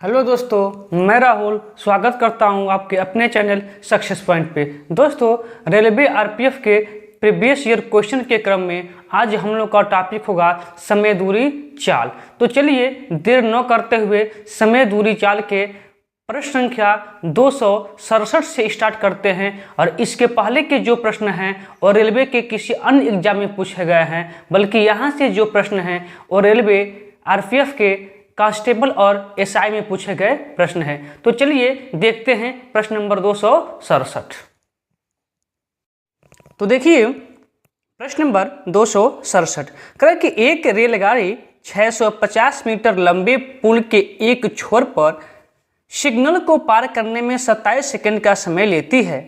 Hello दोस्तों, मैं राहुल स्वागत करता हूं आपके अपने चैनल सक्सेस पॉइंट पे। दोस्तों, रेलवे आरपीएफ के प्रीवियस ईयर क्वेश्चन के क्रम में आज हम लोग का टॉपिक होगा समय दूरी चाल। तो चलिए देर न करते हुए समय दूरी चाल के प्रश्न संख्या 267 से स्टार्ट करते हैं। और इसके पहले के जो प्रश्न हैं और रेलवे के किसी अन्य एग्जाम में पूछे गए हैं, बल्कि यहाँ से जो प्रश्न हैं और रेलवे आरपीएफ के कांस्टेबल और एसआई में पूछे गए प्रश्न हैं। तो चलिए देखते हैं प्रश्न नंबर 267। तो देखिए प्रश्न नंबर 267 कह कि एक रेलगाड़ी 650 मीटर लंबे पुल के एक छोर पर सिग्नल को पार करने में 27 सेकंड का समय लेती है।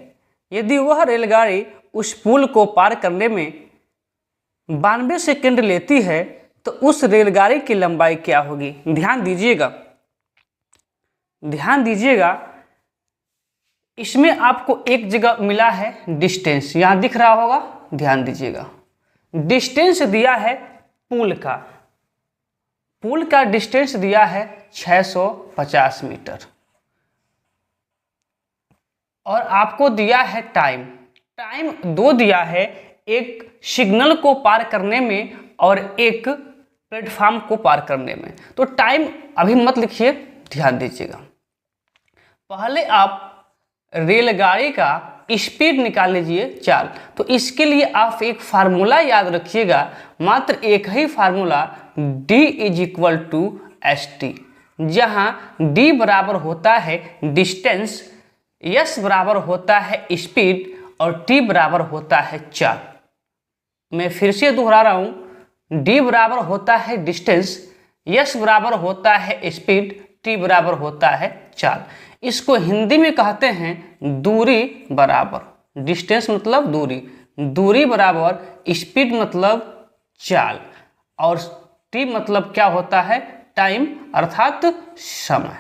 यदि वह रेलगाड़ी उस पुल को पार करने में 92 सेकंड लेती है तो उस रेलगाड़ी की लंबाई क्या होगी। ध्यान दीजिएगा, इसमें आपको एक जगह मिला है डिस्टेंस, यहां दिख रहा होगा, ध्यान दीजिएगा। डिस्टेंस दिया है पुल का डिस्टेंस दिया है 650 मीटर और आपको दिया है टाइम दो दिया है, एक सिग्नल को पार करने में और एक प्लेटफॉर्म को पार करने में। तो टाइम अभी मत लिखिए, ध्यान दीजिएगा। पहले आप रेलगाड़ी का स्पीड निकाल लीजिए चाल। तो इसके लिए आप एक फार्मूला याद रखिएगा, मात्र एक ही फार्मूला, D = ST, जहां D बराबर होता है डिस्टेंस, S बराबर होता है स्पीड और T बराबर होता है चाल। मैं फिर से दोहरा रहा हूं, D बराबर होता है डिस्टेंस, S बराबर होता है स्पीड, T बराबर होता है चाल। इसको हिंदी में कहते हैं दूरी बराबर। डिस्टेंस मतलब दूरी बराबर स्पीड मतलब चाल, और T मतलब क्या होता है, टाइम अर्थात समय।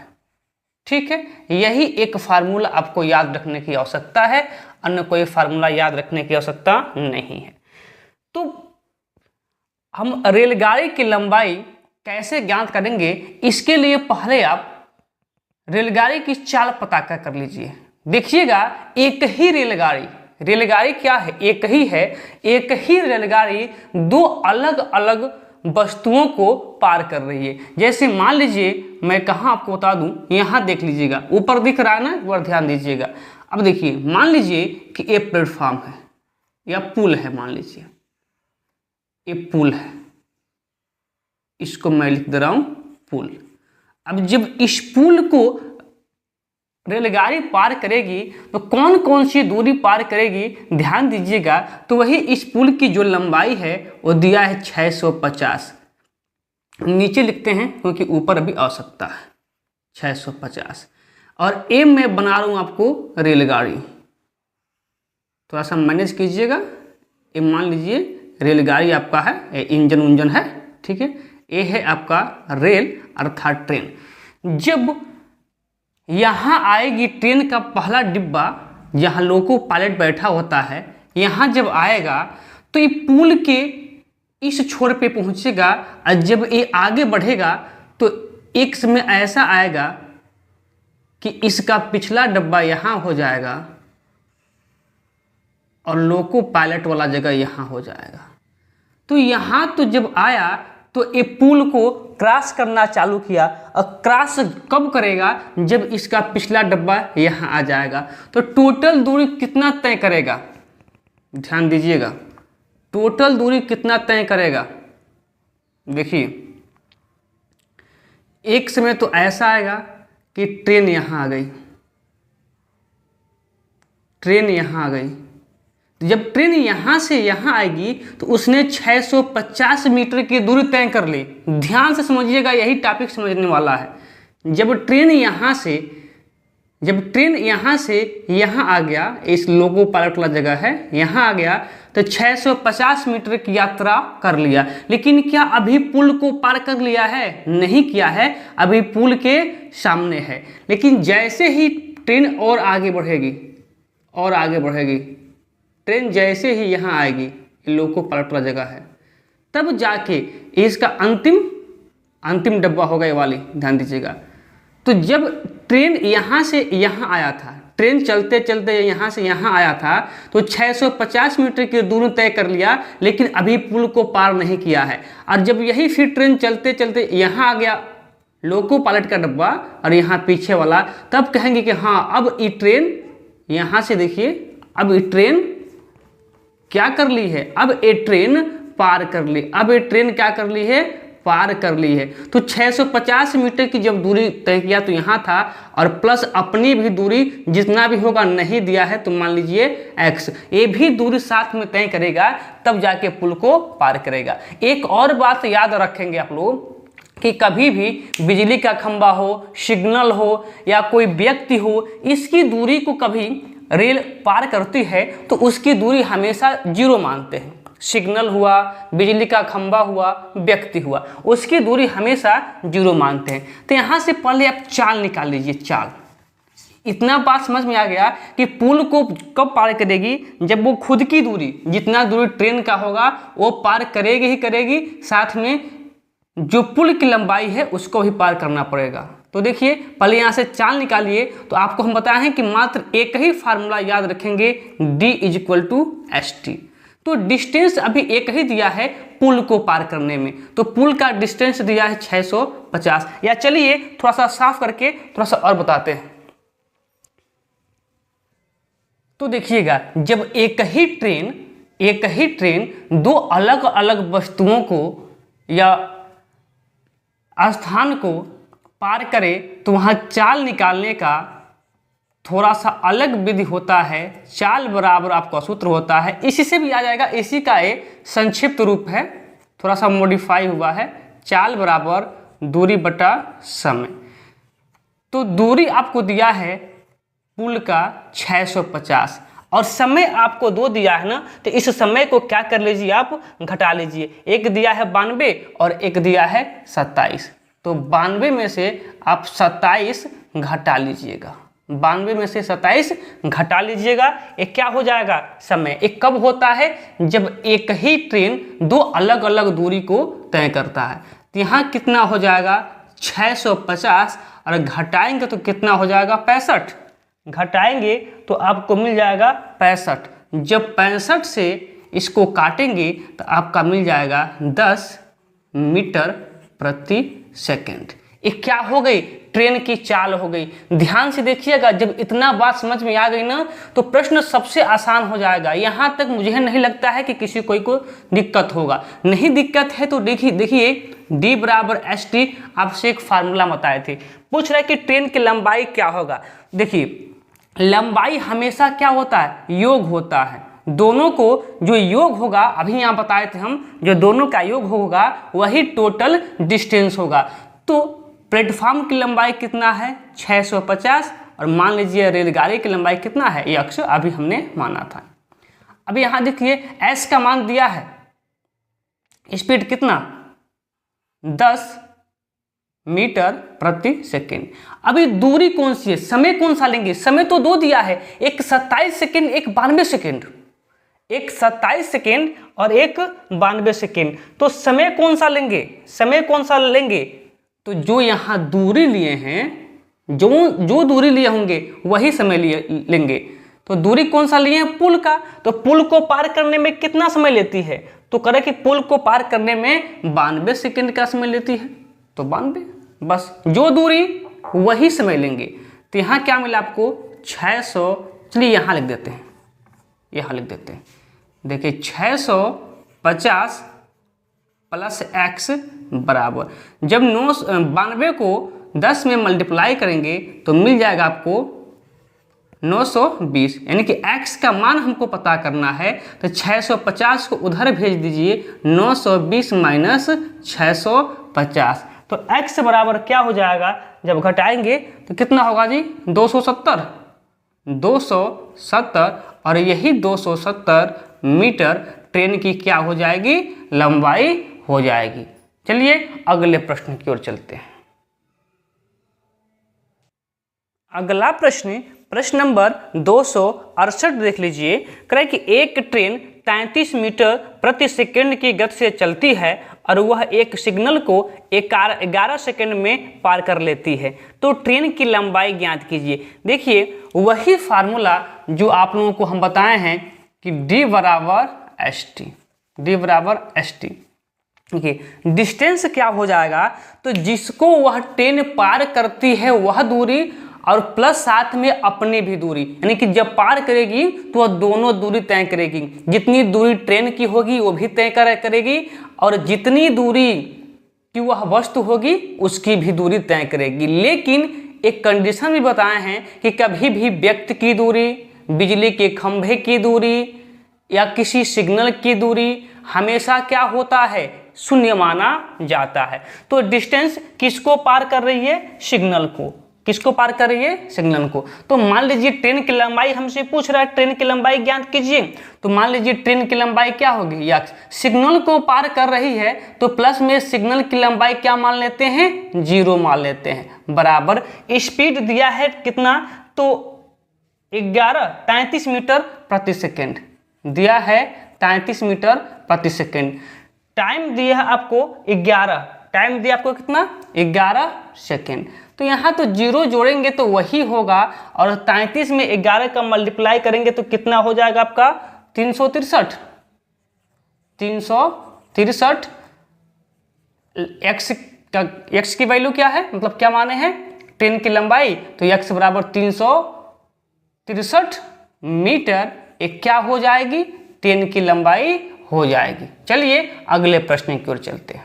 ठीक है, यही एक फार्मूला आपको याद रखने की आवश्यकता है, अन्य कोई फार्मूला याद रखने की आवश्यकता नहीं है। तो हम रेलगाड़ी की लंबाई कैसे ज्ञात करेंगे, इसके लिए पहले आप रेलगाड़ी की चाल पता कर लीजिए। देखिएगा, एक ही रेलगाड़ी क्या है, एक ही रेलगाड़ी दो अलग अलग वस्तुओं को पार कर रही है। जैसे मान लीजिए, मैं कहाँ आपको बता दूं, यहाँ देख लीजिएगा, ऊपर दिख रहा है ना, एक बार ध्यान दीजिएगा। अब देखिए, मान लीजिए कि ये प्लेटफॉर्म है या पुल है, मान लीजिए ये पुल है, इसको मैं लिख दे रहा हूं पुल। अब जब इस पुल को रेलगाड़ी पार करेगी तो कौन कौन सी दूरी पार करेगी, ध्यान दीजिएगा। तो वही इस पुल की जो लंबाई है वो दिया है 650, नीचे लिखते हैं क्योंकि ऊपर अभी आवश्यकता है 650, और एम में बना रहा हूं आपको रेलगाड़ी, थोड़ा सा मैनेज कीजिएगा। ये मान लीजिए रेलगाड़ी आपका है, इंजन है, ठीक है। ये है आपका रेल अर्थात ट्रेन। जब यहाँ आएगी ट्रेन का पहला डिब्बा, जहाँ लोको पायलट बैठा होता है, यहाँ जब आएगा तो ये पुल के इस छोर पे पहुँचेगा, और जब ये आगे बढ़ेगा तो एक समय ऐसा आएगा कि इसका पिछला डब्बा यहाँ हो जाएगा और लोको पायलट वाला जगह यहाँ हो जाएगा। तो यहाँ तो जब आया तो ये पुल को क्रॉस करना चालू किया, और क्रॉस कब करेगा, जब इसका पिछला डब्बा यहाँ आ जाएगा। तो टोटल दूरी कितना तय करेगा, ध्यान दीजिएगा, टोटल दूरी कितना तय करेगा। देखिए, एक समय तो ऐसा आएगा कि ट्रेन यहाँ आ गई, जब ट्रेन यहाँ से यहाँ आएगी तो उसने 650 मीटर की दूरी तय कर ली। ध्यान से समझिएगा, यही टॉपिक समझने वाला है। जब ट्रेन यहाँ से यहाँ आ गया, इस लोको पायलट वाला जगह है, यहाँ आ गया तो 650 मीटर की यात्रा कर लिया। लेकिन क्या अभी पुल को पार कर लिया है? नहीं किया है, अभी पुल के सामने है। लेकिन जैसे ही ट्रेन और आगे बढ़ेगी, ट्रेन जैसे ही यहाँ आएगी, लोको पायलट वाला जगह है, तब जाके इसका अंतिम डब्बा होगा ये वाली, ध्यान दीजिएगा। तो जब ट्रेन यहाँ से यहाँ आया था, ट्रेन चलते चलते यहाँ से यहाँ आया था, तो 650 मीटर की दूरी तय कर लिया, लेकिन अभी पुल को पार नहीं किया है। और जब यही फिर ट्रेन चलते चलते यहाँ आ गया, लोको पायलट का डब्बा और यहाँ पीछे वाला, तब कहेंगे कि हाँ अब ये ट्रेन यहाँ से देखिए, अब ये ट्रेन क्या कर ली है, अब ये ट्रेन पार कर ली, अब ये ट्रेन क्या कर ली है, पार कर ली है। तो 650 मीटर की जब दूरी तय किया तो यहाँ था, और प्लस अपनी भी दूरी जितना भी होगा नहीं दिया है तो मान लीजिए x, ये भी दूरी साथ में तय करेगा, तब जाके पुल को पार करेगा। एक और बात याद रखेंगे आप लोग कि कभी भी बिजली का खंभा हो, सिग्नल हो या कोई व्यक्ति हो, इसकी दूरी को कभी रेल पार करती है तो उसकी दूरी हमेशा 0 मानते हैं। सिग्नल हुआ, बिजली का खंभा हुआ, व्यक्ति हुआ, उसकी दूरी हमेशा 0 मानते हैं। तो यहाँ से पहले आप चाल निकाल लीजिए, चाल। इतना बात समझ में आ गया कि पुल को कब पार करेगी, जब वो खुद की दूरी, जितना दूरी ट्रेन का होगा वो पार करेगी ही करेगी, साथ में जो पुल की लंबाई है उसको भी पार करना पड़ेगा। तो देखिए पहले यहाँ से चाल निकालिए। तो आपको हम बताए हैं कि मात्र एक ही फार्मूला याद रखेंगे, D = ST। तो डिस्टेंस अभी एक ही दिया है पुल को पार करने में, तो पुल का डिस्टेंस दिया है 650। या चलिए थोड़ा सा साफ करके थोड़ा सा और बताते हैं। तो देखिएगा, जब एक ही ट्रेन दो अलग अलग वस्तुओं को या स्थान को पार करे तो वहाँ चाल निकालने का थोड़ा सा अलग विधि होता है। चाल बराबर आपका सूत्र होता है, इसी से भी आ जाएगा, इसी का एक संक्षिप्त रूप है, थोड़ा सा मॉडिफाई हुआ है। चाल बराबर दूरी बटा समय। तो दूरी आपको दिया है पुल का 650 और समय आपको 2 दिया है ना, तो इस समय को क्या कर लीजिए, आप घटा लीजिए। एक दिया है 92 और एक दिया है 27। तो 92 में से आप 27 घटा लीजिएगा, 92 में से 27 घटा लीजिएगा। एक क्या हो जाएगा, समय। एक कब होता है, जब एक ही ट्रेन 2 अलग अलग दूरी को तय करता है। तो यहाँ कितना हो जाएगा 650 और घटाएंगे तो कितना हो जाएगा 65। घटाएंगे तो आपको मिल जाएगा 65। जब 65 से इसको काटेंगे तो आपका मिल जाएगा 10 मीटर प्रति सेकंड। ये क्या हो गई, ट्रेन की चाल हो गई। ध्यान से देखिएगा, जब इतना बात समझ में आ गई ना तो प्रश्न सबसे आसान हो जाएगा। यहाँ तक मुझे नहीं लगता है कि किसी कोई को दिक्कत होगा। नहीं दिक्कत है तो देखिए D = ST आपसे एक फार्मूला बताए थे। पूछ रहे कि ट्रेन की लंबाई क्या होगा। देखिए लंबाई हमेशा क्या होता है, योग होता है। दोनों को जो योग होगा, अभी यहाँ बताए थे हम, जो दोनों का योग होगा वही टोटल डिस्टेंस होगा। तो प्लेटफॉर्म की लंबाई कितना है 650 और मान लीजिए रेलगाड़ी की लंबाई कितना है, ये अक्स अभी हमने माना था। अभी यहाँ देखिए S का मान दिया है, स्पीड कितना 10 मीटर प्रति सेकेंड। अभी दूरी कौन सी है, समय कौन सा लेंगे, समय तो 2 दिया है, एक 27 सेकेंड, एक 92 सेकेंड, एक 27 सेकेंड और एक 92 सेकेंड। तो समय कौन सा लेंगे, समय कौन सा लेंगे, तो जो यहाँ दूरी लिए हैं, जो दूरी लिए होंगे वही समय लेंगे। तो दूरी कौन सा लिए हैं, पुल का। तो पुल को पार करने में कितना समय लेती है, तो करें कि पुल को पार करने में 92 सेकेंड का समय लेती है, तो 92, बस जो दूरी वही समय लेंगे। तो यहाँ क्या मिला आपको 600। चलिए यहाँ लिख देते हैं, यहाँ लिख देते हैं। देखिए 650 प्लस x बराबर, जब 92 को 10 में मल्टीप्लाई करेंगे तो मिल जाएगा आपको 920। यानी कि x का मान हमको पता करना है, तो 650 को उधर भेज दीजिए, 920 माइनस 650। तो x बराबर क्या हो जाएगा, जब घटाएंगे तो कितना होगा जी 270 और यही 270 मीटर ट्रेन की क्या हो जाएगी, लंबाई हो जाएगी। चलिए अगले प्रश्न की ओर चलते हैं। अगला प्रश्न नंबर 268 देख लीजिए। कह रहा है कि एक ट्रेन 33 मीटर प्रति सेकंड की गति से चलती है और वह एक सिग्नल को 11 सेकंड में पार कर लेती है, तो ट्रेन की लंबाई ज्ञात कीजिए। देखिए वही फार्मूला जो आप लोगों को हम बताए हैं कि d बराबर एस टी। देखिए डिस्टेंस क्या हो जाएगा, तो जिसको वह ट्रेन पार करती है वह दूरी और प्लस साथ में अपनी भी दूरी, यानी कि जब पार करेगी तो वह दोनों दूरी तय करेगी। जितनी दूरी ट्रेन की होगी वो भी तय करेगी और जितनी दूरी की वह वस्तु होगी उसकी भी दूरी तय करेगी। लेकिन एक कंडीशन भी बताए हैं कि कभी भी व्यक्ति की दूरी, बिजली के खंभे की दूरी या किसी सिग्नल की दूरी हमेशा क्या होता है, शून्य माना जाता है। तो डिस्टेंस किसको पार कर रही है, सिग्नल को। किसको पार कर रही है, सिग्नल को। तो मान लीजिए ट्रेन की लंबाई हमसे पूछ रहा है, ट्रेन की लंबाई ज्ञात कीजिए। तो मान लीजिए ट्रेन की लंबाई क्या होगी, x। सिग्नल को पार कर रही है तो प्लस में सिग्नल की लंबाई क्या मान लेते हैं, 0 मान लेते हैं, बराबर स्पीड दिया है कितना, तो 33 मीटर प्रति सेकेंड दिया है, 33 मीटर प्रति सेकेंड। टाइम दिया है आपको 11, टाइम दिया आपको कितना, 11 सेकेंड। तो यहाँ तो 0 जोड़ेंगे तो वही होगा और 33 में 11 का मल्टीप्लाई करेंगे तो कितना हो जाएगा आपका, 363। x की वैल्यू क्या है, मतलब क्या माने हैं, ट्रेन की लंबाई, तो x बराबर 363 मीटर एक क्या हो जाएगी, ट्रेन की लंबाई हो जाएगी। चलिए अगले प्रश्न की ओर चलते हैं।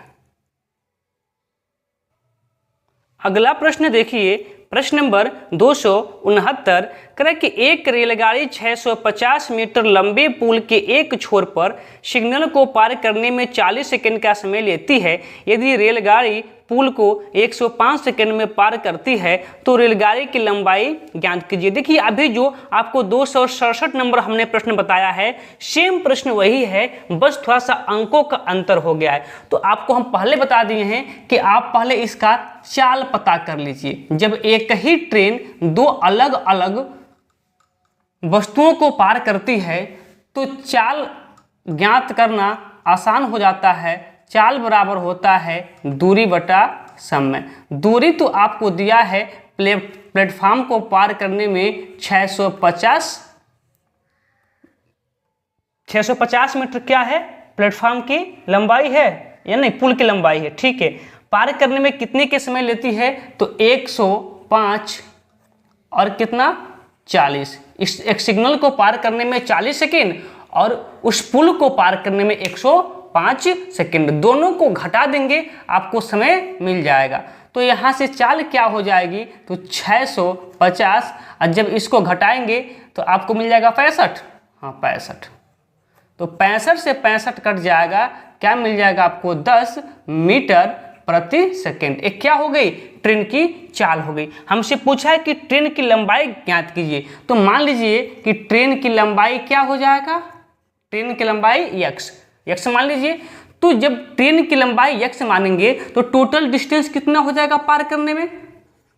अगला प्रश्न देखिए, प्रश्न नंबर 269 करें कि एक रेलगाड़ी 650 मीटर लंबे पुल के एक छोर पर सिग्नल को पार करने में 40 सेकंड का समय लेती है। यदि रेलगाड़ी पुल को 105 सेकंड में पार करती है तो रेलगाड़ी की लंबाई ज्ञात कीजिए। देखिए अभी जो आपको 267 नंबर हमने प्रश्न बताया है, सेम प्रश्न वही है, बस थोड़ा सा अंकों का अंतर हो गया है। तो आपको हम पहले बता दिए हैं कि आप पहले इसका चाल पता कर लीजिए। जब एक ही ट्रेन दो अलग अलग वस्तुओं को पार करती है तो चाल ज्ञात करना आसान हो जाता है। चाल बराबर होता है दूरी बटा समय। दूरी तो आपको दिया है, प्लेटफॉर्म को पार करने में 650 मीटर क्या है, प्लेटफॉर्म की लंबाई है या नहीं, पुल की लंबाई है, ठीक है। पार करने में कितने के समय लेती है, तो 105 और कितना, 40। इस एक सिग्नल को पार करने में 40 सेकेंड और उस पुल को पार करने में 105 सेकेंड, दोनों को घटा देंगे आपको समय मिल जाएगा। तो यहाँ से चाल क्या हो जाएगी, तो 650 और जब इसको घटाएंगे तो आपको मिल जाएगा 65। हाँ 65, तो 65 से 65 कट जाएगा, क्या मिल जाएगा आपको, 10 मीटर प्रति सेकेंड। एक क्या हो गई, ट्रेन की चाल हो गई। हमसे पूछा है कि ट्रेन की लंबाई ज्ञात कीजिए, तो मान लीजिए कि ट्रेन की लंबाई क्या हो जाएगा, ट्रेन की लंबाई x मान लीजिए। तो जब ट्रेन की लंबाई x मानेंगे तो टोटल डिस्टेंस कितना हो जाएगा पार करने में,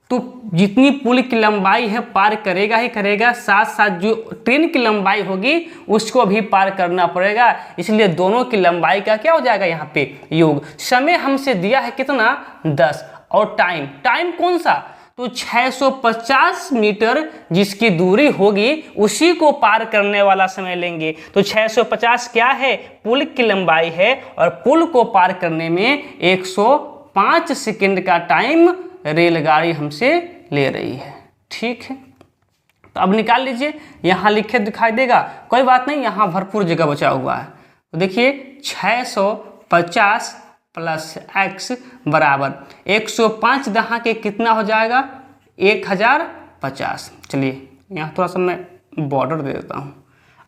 तो जितनी पुल की लंबाई है पार करेगा ही करेगा, साथ साथ जो ट्रेन की लंबाई होगी उसको भी पार करना पड़ेगा, इसलिए दोनों की लंबाई का क्या हो जाएगा यहाँ पे योग। समय हमसे दिया है कितना, 10, और टाइम कौन सा, तो 650 मीटर जिसकी दूरी होगी उसी को पार करने वाला समय लेंगे। तो 650 क्या है, पुल की लंबाई है और पुल को पार करने में 105 सेकंड का टाइम रेलगाड़ी हमसे ले रही है, ठीक है। तो अब निकाल लीजिए, यहाँ लिखे दिखाई देगा, कोई बात नहीं, यहाँ भरपूर जगह बचा हुआ है। तो देखिए 650 प्लस x बराबर 105 दहा के कितना हो जाएगा, 1050। चलिए यहाँ थोड़ा सा मैं बॉर्डर दे देता हूँ।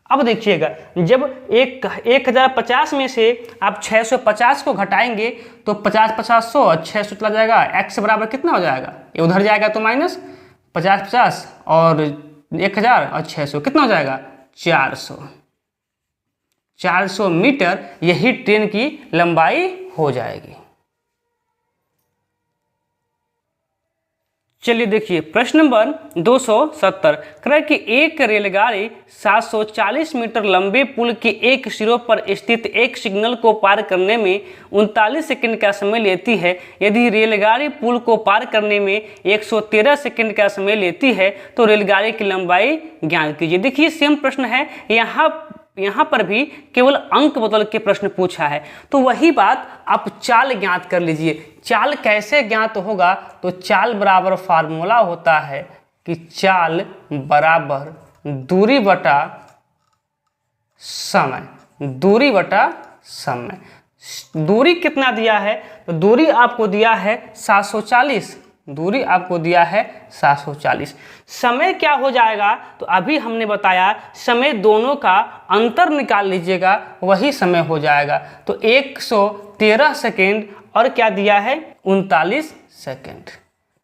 अब देखिएगा, जब 1050 में से आप 650 को घटाएंगे तो 50 और 600 चला जाएगा, x बराबर कितना हो जाएगा, ये उधर जाएगा तो माइनस 50 और 1000 और 600 कितना हो जाएगा, 400 मीटर यही ट्रेन की लंबाई हो जाएगी। चलिए देखिए प्रश्न नंबर 270 कह रहा है कि एक रेलगाड़ी 740 मीटर लंबे पुल के एक सिरों पर स्थित एक सिग्नल को पार करने में 39 सेकंड का समय लेती है। यदि रेलगाड़ी पुल को पार करने में 113 सेकंड का समय लेती है तो रेलगाड़ी की लंबाई ज्ञात कीजिए। देखिए सेम प्रश्न है, यहाँ पर भी केवल अंक बदल के प्रश्न पूछा है, तो वही बात आप चाल ज्ञात कर लीजिए। चाल कैसे ज्ञात होगा, तो चाल बराबर फार्मूला होता है कि चाल बराबर दूरी बटा समय, दूरी बटा समय। दूरी कितना दिया है, तो दूरी आपको दिया है 740, दूरी आपको दिया है 740। समय क्या हो जाएगा, तो अभी हमने बताया समय दोनों का अंतर निकाल लीजिएगा, वही समय हो जाएगा। तो 113 सेकेंड और क्या दिया है 39 सेकेंड।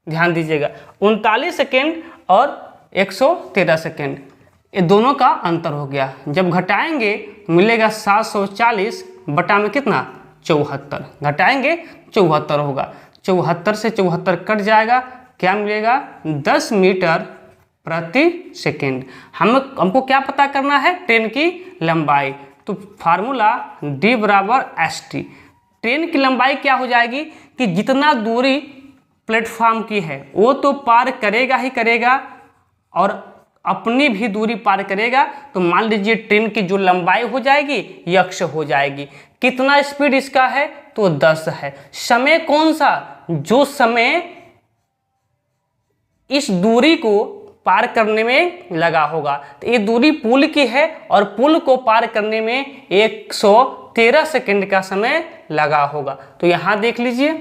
ध्यान दीजिएगा 39 सेकेंड और 113 सेकेंड, ये दोनों का अंतर हो गया। जब घटाएंगे मिलेगा 740 बटा में कितना 74, घटाएंगे 74 होगा। 74 से 74 कट जाएगा, क्या मिलेगा 10 मीटर प्रति सेकेंड। हमको क्या पता करना है, ट्रेन की लंबाई। तो फार्मूला D बराबर ST। ट्रेन की लंबाई क्या हो जाएगी कि जितना दूरी प्लेटफॉर्म की है वो तो पार करेगा ही करेगा और अपनी भी दूरी पार करेगा। तो मान लीजिए ट्रेन की जो लंबाई हो जाएगी यक्ष हो जाएगी। कितना स्पीड इसका है, तो 10 है। समय कौन सा, जो समय इस दूरी को पार करने में लगा होगा। तो ये दूरी पुल की है और पुल को पार करने में 113 सेकंड का समय लगा होगा। तो यहां देख लीजिए,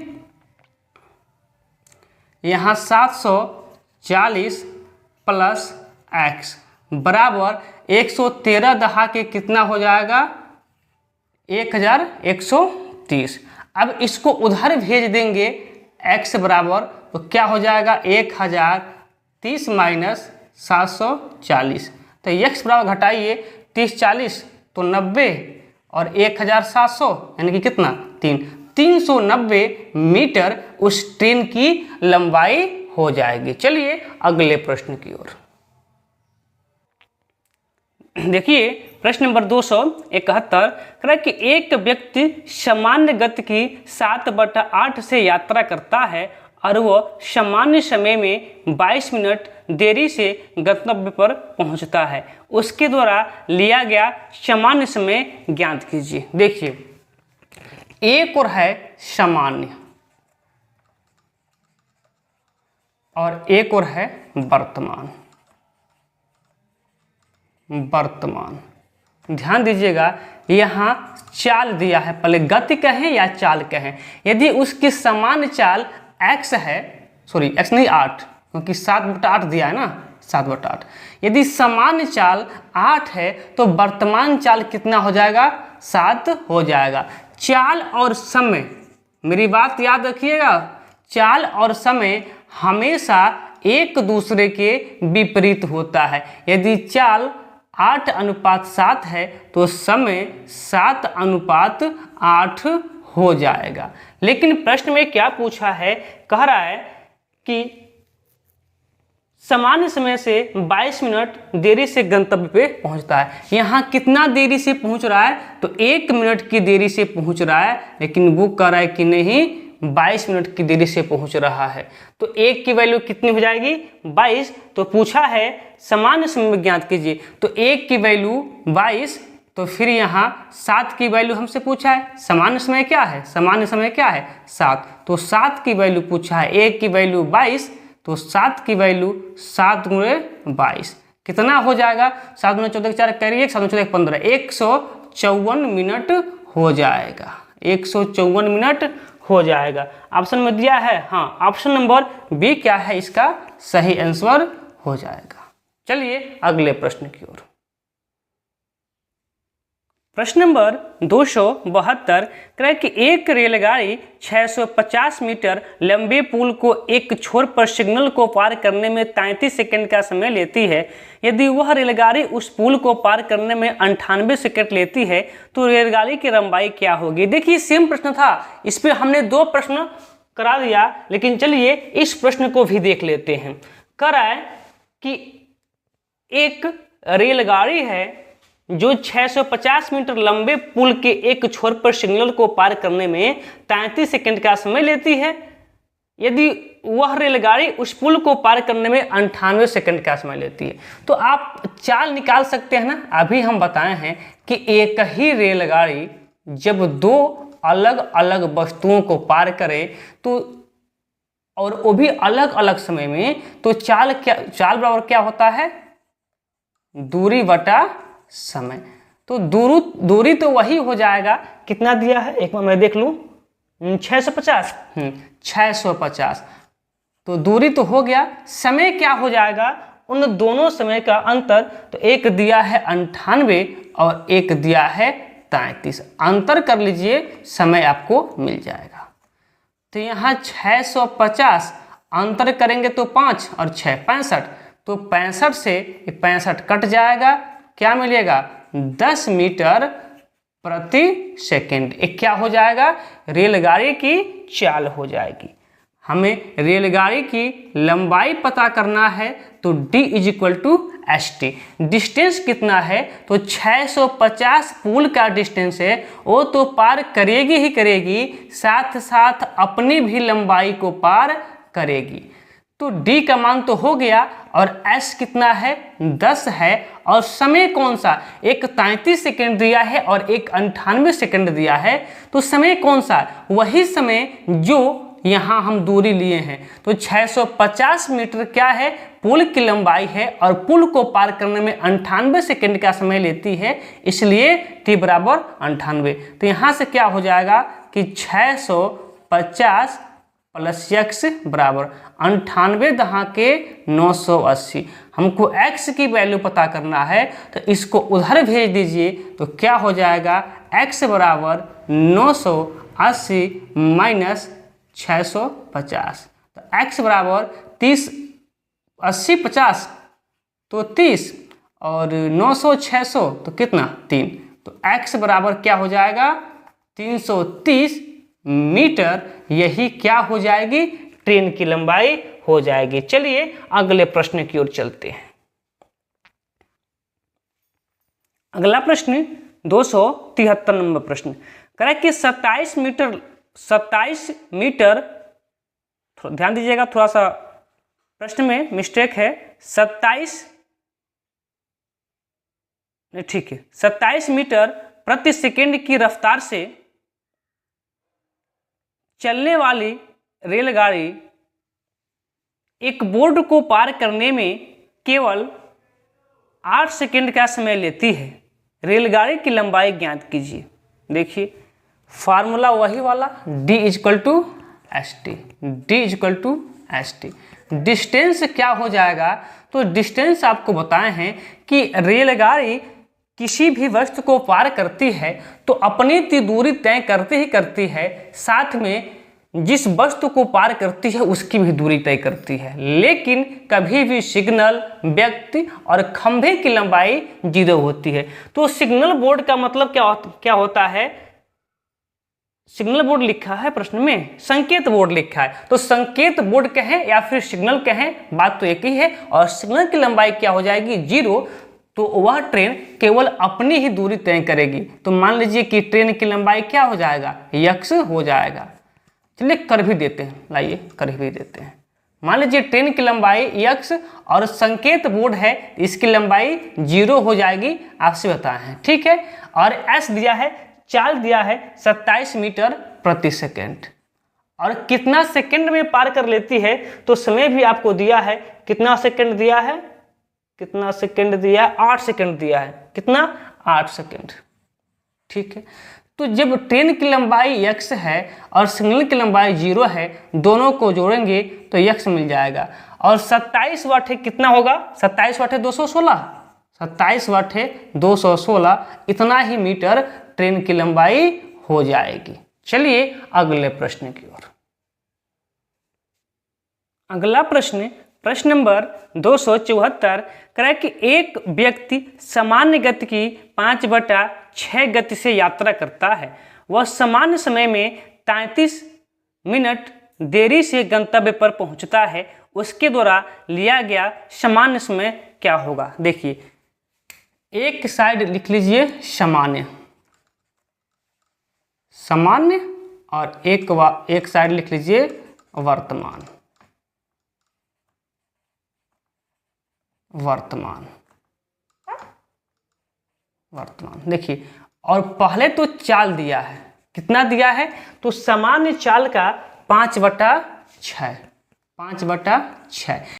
यहां 740 प्लस x बराबर 113 दहा के कितना हो जाएगा 1130। अब इसको उधर भेज देंगे x बराबर, तो क्या हो जाएगा 1030 माइनस 740। तो x बराबर घटाइए 30 40 तो 90 और 1700 यानी कि कितना 390 मीटर उस ट्रेन की लंबाई हो जाएगी। चलिए अगले प्रश्न की ओर देखिए। प्रश्न नंबर 271 कह रहा है कि एक व्यक्ति सामान्य गति की 7/8 से यात्रा करता है और वह सामान्य समय में 22 मिनट देरी से गंतव्य पर पहुंचता है। उसके द्वारा लिया गया सामान्य समय ज्ञात कीजिए। देखिए एक और है सामान्य और एक और है वर्तमान। ध्यान दीजिएगा यहाँ चाल दिया है, पहले गति कहें या चाल कहें। यदि उसकी समान चाल x है, सॉरी x नहीं 8, क्योंकि 7/8 दिया है ना 7/8। यदि समान चाल 8 है तो वर्तमान चाल कितना हो जाएगा 7 हो जाएगा। चाल और समय, मेरी बात याद रखिएगा, चाल और समय हमेशा एक दूसरे के विपरीत होता है। यदि चाल 8:7 है तो समय 7:8 हो जाएगा। लेकिन प्रश्न में क्या पूछा है, कह रहा है कि सामान्य समय से 22 मिनट देरी से गंतव्य पे पहुंचता है। यहाँ कितना देरी से पहुंच रहा है, तो 1 मिनट की देरी से पहुंच रहा है, लेकिन वो कह रहा है कि नहीं 22 मिनट की देरी से पहुंच रहा है। तो 1 की वैल्यू कितनी हो जाएगी 22। तो पूछा है सामान्य समय ज्ञात कीजिए, तो 1 की वैल्यू 22, तो फिर यहाँ 7 की वैल्यू हमसे पूछा है। सामान्य समय क्या है, सामान्य समय क्या है 7, तो 7 की वैल्यू पूछा है। 1 की वैल्यू 22, तो 7 की वैल्यू 7 × 22 कितना हो जाएगा, 7 × 14 4 करिए, 7 × 14 15, 154 मिनट हो जाएगा। 154 मिनट हो जाएगा। ऑप्शन में दिया है, हाँ ऑप्शन नंबर बी क्या है इसका सही आंसर हो जाएगा। चलिए अगले प्रश्न की ओर। प्रश्न नंबर 272 कह कि एक रेलगाड़ी 650 मीटर लंबे पुल को एक छोर पर सिग्नल को पार करने में 33 सेकंड का समय लेती है। यदि वह रेलगाड़ी उस पुल को पार करने में 98 सेकंड लेती है तो रेलगाड़ी की लंबाई क्या होगी। देखिए सेम प्रश्न था, इस पे हमने 2 प्रश्न करा दिया, लेकिन चलिए इस प्रश्न को भी देख लेते हैं। कराए कि एक रेलगाड़ी है जो 650 मीटर लंबे पुल के एक छोर पर सिग्नल को पार करने में 33 सेकंड का समय लेती है। यदि वह रेलगाड़ी उस पुल को पार करने में 98 सेकंड का समय लेती है, तो आप चाल निकाल सकते हैं ना। अभी हम बताए हैं कि एक ही रेलगाड़ी जब दो अलग अलग वस्तुओं को पार करे तो, और वो भी अलग अलग समय में, तो चाल बराबर क्या होता है? दूरी बटा समय। तो दूरी तो वही हो जाएगा, कितना दिया है एक बार मैं देख लूं, 650। 650 तो दूरी तो हो गया, समय क्या हो जाएगा? उन दोनों समय का अंतर, तो एक दिया है 98 और एक दिया है 33। अंतर कर लीजिए, समय आपको मिल जाएगा। तो यहाँ 650 अंतर करेंगे तो 5 और 6 65, तो 65 से 65 कट जाएगा, क्या मिलेगा? 10 मीटर प्रति सेकंड। एक क्या हो जाएगा? रेलगाड़ी की चाल हो जाएगी। हमें रेलगाड़ी की लंबाई पता करना है, तो d = st। डिस्टेंस कितना है? तो 650 पुल का डिस्टेंस है, वो तो पार करेगी ही करेगी, साथ साथ अपनी भी लंबाई को पार करेगी। तो d का मान तो हो गया, और s कितना है? 10 है। और समय कौन सा? एक 33 सेकंड दिया है और एक 98 सेकंड दिया है, तो समय कौन सा? वही समय जो यहाँ हम दूरी लिए हैं। तो 650 मीटर क्या है? पुल की लंबाई है, और पुल को पार करने में 98 सेकंड का समय लेती है, इसलिए t बराबर 98। तो यहाँ से क्या हो जाएगा कि 650 प्लस x बराबर 98 दहा के 980। हमको x की वैल्यू पता करना है, तो इसको उधर भेज दीजिए, तो क्या हो जाएगा? x बराबर 980 माइनस 650। तो x बराबर 30, 80 50 तो 30, और 900 600 तो कितना? 3। तो x बराबर क्या हो जाएगा? 330 मीटर। यही क्या हो जाएगी? ट्रेन की लंबाई हो जाएगी। चलिए अगले प्रश्न की ओर चलते हैं। अगला प्रश्न 273 नंबर प्रश्न करें कि 27 मीटर, ध्यान दीजिएगा, थोड़ा सा प्रश्न में मिस्टेक है। 27 मीटर प्रति सेकंड की रफ्तार से चलने वाली रेलगाड़ी एक बोर्ड को पार करने में केवल 8 सेकंड का समय लेती है। रेलगाड़ी की लंबाई ज्ञात कीजिए। देखिए फार्मूला वही वाला, d = st। d = st। Distance क्या हो जाएगा? तो डिस्टेंस आपको बताए हैं कि रेलगाड़ी किसी भी वस्तु को पार करती है तो अपनी दूरी तय करती ही करती है, साथ में जिस वस्तु को पार करती है उसकी भी दूरी तय करती है। लेकिन कभी भी सिग्नल, व्यक्ति और खंभे की लंबाई 0 होती है। तो सिग्नल बोर्ड का मतलब क्या होता है? सिग्नल बोर्ड लिखा है प्रश्न में, संकेत बोर्ड लिखा है, तो संकेत बोर्ड कहें या फिर सिग्नल कहें, बात तो एक ही है। और सिग्नल की लंबाई क्या हो जाएगी? 0। तो वह ट्रेन केवल अपनी ही दूरी तय करेगी। तो मान लीजिए कि ट्रेन की लंबाई क्या हो जाएगा? x हो जाएगा। चलिए कर भी देते हैं, लाइए कर भी देते हैं। मान लीजिए ट्रेन की लंबाई x और संकेत बोर्ड है, इसकी लंबाई 0 हो जाएगी, आपसे बताए हैं, ठीक है। और s दिया है, चाल दिया है 27 मीटर प्रति सेकंड, और कितना सेकंड में पार कर लेती है, तो समय भी आपको दिया है। कितना सेकंड दिया है? 8 सेकंड दिया है। कितना? 8 सेकंड, ठीक है। तो जब ट्रेन की लंबाई x है और सिग्नल की लंबाई 0 है, दोनों को जोड़ेंगे तो x मिल जाएगा। और 27 वाट है, कितना होगा? 27 वाट है 216, 27 वाट है 216, इतना ही मीटर ट्रेन की लंबाई हो जाएगी। चलिए अगले प्रश्न की ओर। अगला प्रश्न नंबर 274 करें कि एक व्यक्ति सामान्य गति की 5/6 गति से यात्रा करता है। वह सामान्य समय में 33 मिनट देरी से गंतव्य पर पहुंचता है उसके द्वारा लिया गया सामान्य समय क्या होगा। देखिए, एक साइड लिख लीजिए सामान्य, सामान्य, और एक साइड लिख लीजिए वर्तमान, वर्तमान, वर्तमान। देखिए, और पहले तो चाल दिया है, कितना दिया है, तो सामान्य चाल का 5/6, 5/6।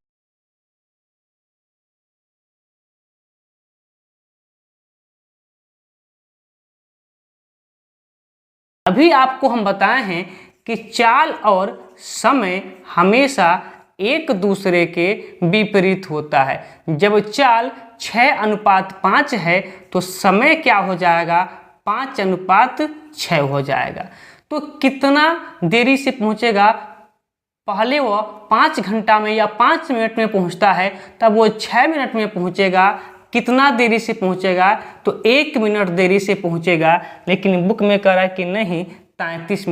अभी आपको हम बताए हैं कि चाल और समय हमेशा एक दूसरे के विपरीत होता है। जब चाल 6:5 है तो समय क्या हो जाएगा, 5:6 हो जाएगा। तो कितना देरी से पहुंचेगा, पहले वो 5 घंटा में या 5 मिनट में पहुंचता है, तब वो 6 मिनट में पहुंचेगा। कितना देरी से पहुंचेगा, तो 1 मिनट देरी से पहुंचेगा। लेकिन बुक में कह रहा है कि नहीं, 33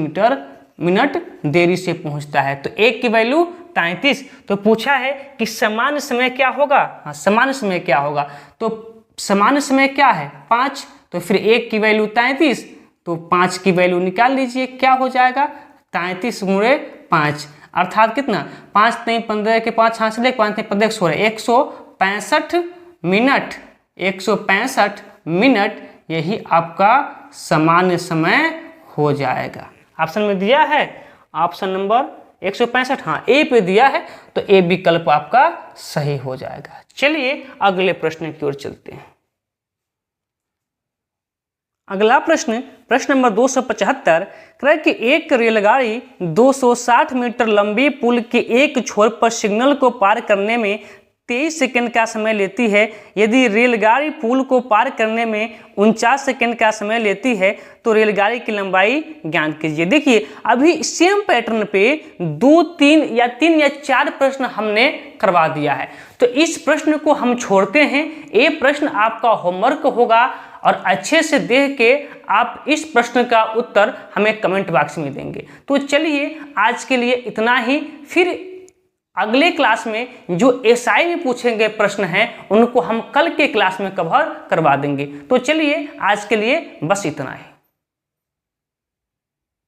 मिनट देरी से पहुंचता है। तो 1 की वैल्यू 33। तो पूछा है कि सामान्य समय क्या होगा। हाँ, सामान्य समय क्या होगा, तो सामान्य समय क्या है 5, तो फिर 1 की वैल्यू 33, तो 5 की वैल्यू निकाल लीजिए, क्या हो जाएगा 33 × 5, अर्थात कितना, 5 नहीं 15 के 5 हाथ से ले, 5 नहीं 15 16, 165 मिनट, 165 मिनट यही आपका सामान्य समय हो जाएगा। ऑप्शन में दिया है, ऑप्शन नंबर 165, हाँ ए पे दिया है, तो ए विकल्प आपका सही हो जाएगा। चलिए अगले प्रश्न की ओर चलते हैं। अगला प्रश्न नंबर 275 कह कि एक रेलगाड़ी 260 मीटर लंबी पुल के एक छोर पर सिग्नल को पार करने में 23 सेकंड का समय लेती है। यदि रेलगाड़ी पुल को पार करने में 49 सेकंड का समय लेती है तो रेलगाड़ी की लंबाई ज्ञात कीजिए। देखिए, अभी सेम पैटर्न पे 2, 3 या 4 प्रश्न हमने करवा दिया है, तो इस प्रश्न को हम छोड़ते हैं। ये प्रश्न आपका होमवर्क होगा और अच्छे से देख के आप इस प्रश्न का उत्तर हमें कमेंट बॉक्स में देंगे। तो चलिए आज के लिए इतना ही, फिर अगले क्लास में जो एसआई में पूछेंगे प्रश्न हैं उनको हम कल के क्लास में कवर करवा देंगे। तो चलिए आज के लिए बस इतना ही।